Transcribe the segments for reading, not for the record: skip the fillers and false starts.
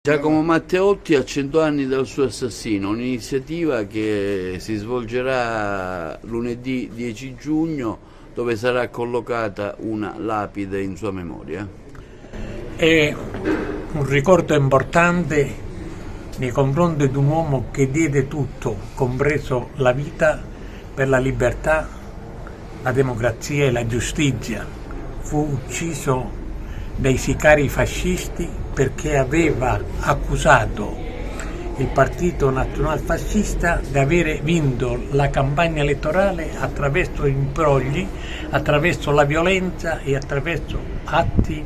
Giacomo Matteotti a 100 anni dal suo assassino, un'iniziativa che si svolgerà lunedì 10 giugno dove sarà collocata una lapide in sua memoria. È un ricordo importante nei confronti di un uomo che diede tutto, compreso la vita, per la libertà, la democrazia e la giustizia. Fu ucciso dai sicari fascisti perché aveva accusato il partito nazionalfascista di avere vinto la campagna elettorale attraverso imbrogli, attraverso la violenza e attraverso atti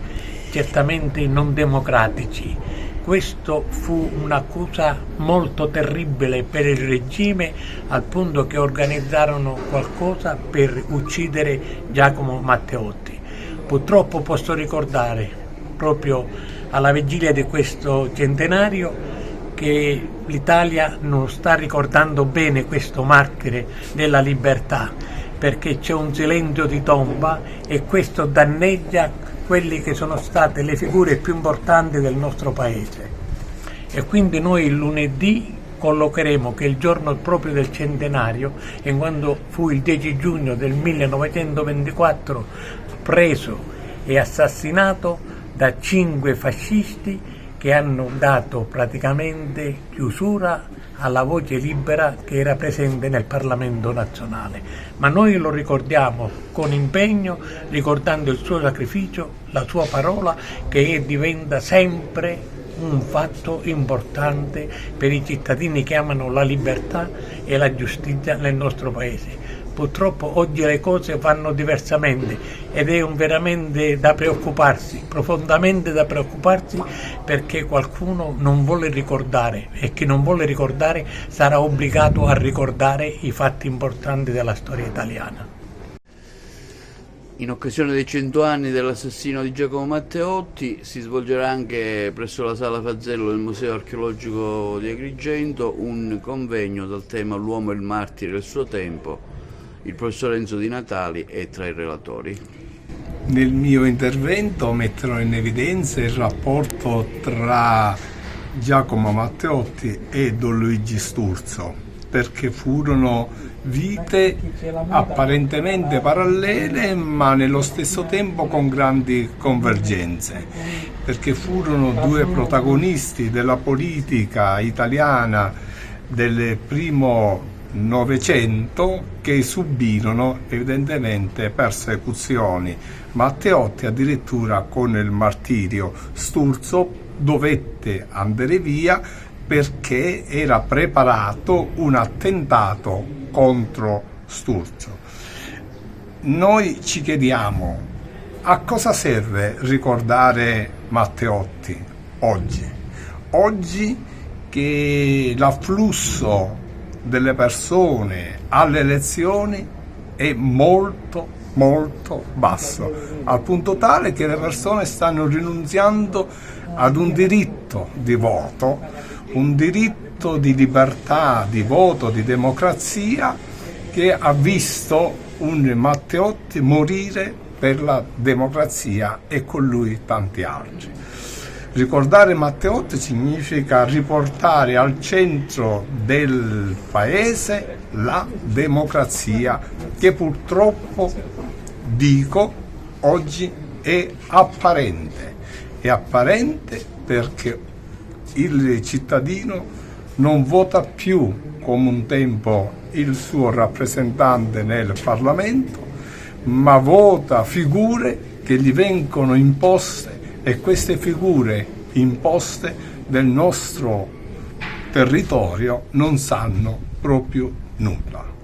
certamente non democratici. Questo fu un'accusa molto terribile per il regime, al punto che organizzarono qualcosa per uccidere Giacomo Matteotti. Purtroppo posso ricordare, proprio alla vigilia di questo centenario, che l'Italia non sta ricordando bene questo martire della libertà, perché c'è un silenzio di tomba e questo danneggia quelle che sono state le figure più importanti del nostro paese. E quindi noi il lunedì collocheremo, che è il giorno proprio del centenario, in quando fu il 10 giugno del 1924 preso e assassinato da 5 fascisti che hanno dato praticamente chiusura alla voce libera che era presente nel Parlamento nazionale. Ma noi lo ricordiamo con impegno, ricordando il suo sacrificio, la sua parola, che diventa sempre un fatto importante per i cittadini che amano la libertà e la giustizia nel nostro paese. Purtroppo oggi le cose vanno diversamente ed è veramente da preoccuparsi, profondamente da preoccuparsi, perché qualcuno non vuole ricordare, e chi non vuole ricordare sarà obbligato a ricordare i fatti importanti della storia italiana. In occasione dei 100 anni dell'assassino di Giacomo Matteotti si svolgerà anche presso la Sala Fazzello del Museo Archeologico di Agrigento un convegno dal tema L'uomo e il martire del suo tempo. Il professor Enzo Di Natali è tra i relatori. Nel mio intervento metterò in evidenza il rapporto tra Giacomo Matteotti e Don Luigi Sturzo, perché furono vite apparentemente parallele ma nello stesso tempo con grandi convergenze, perché furono due protagonisti della politica italiana del primo Novecento che subirono evidentemente persecuzioni. Matteotti addirittura con il martirio, Sturzo dovette andare via perché era preparato un attentato contro Sturzo. Noi ci chiediamo a cosa serve ricordare Matteotti oggi? Oggi che l'afflusso delle persone alle elezioni è molto basso, al punto tale che le persone stanno rinunziando ad un diritto di voto, un diritto di libertà di voto, di democrazia, che ha visto un Matteotti morire per la democrazia e con lui tanti altri. Ricordare Matteotti significa riportare al centro del paese la democrazia, che purtroppo, dico, oggi è apparente. È apparente perché il cittadino non vota più come un tempo il suo rappresentante nel Parlamento, ma vota figure che gli vengono imposte, e queste figure imposte del nostro territorio non sanno proprio nulla.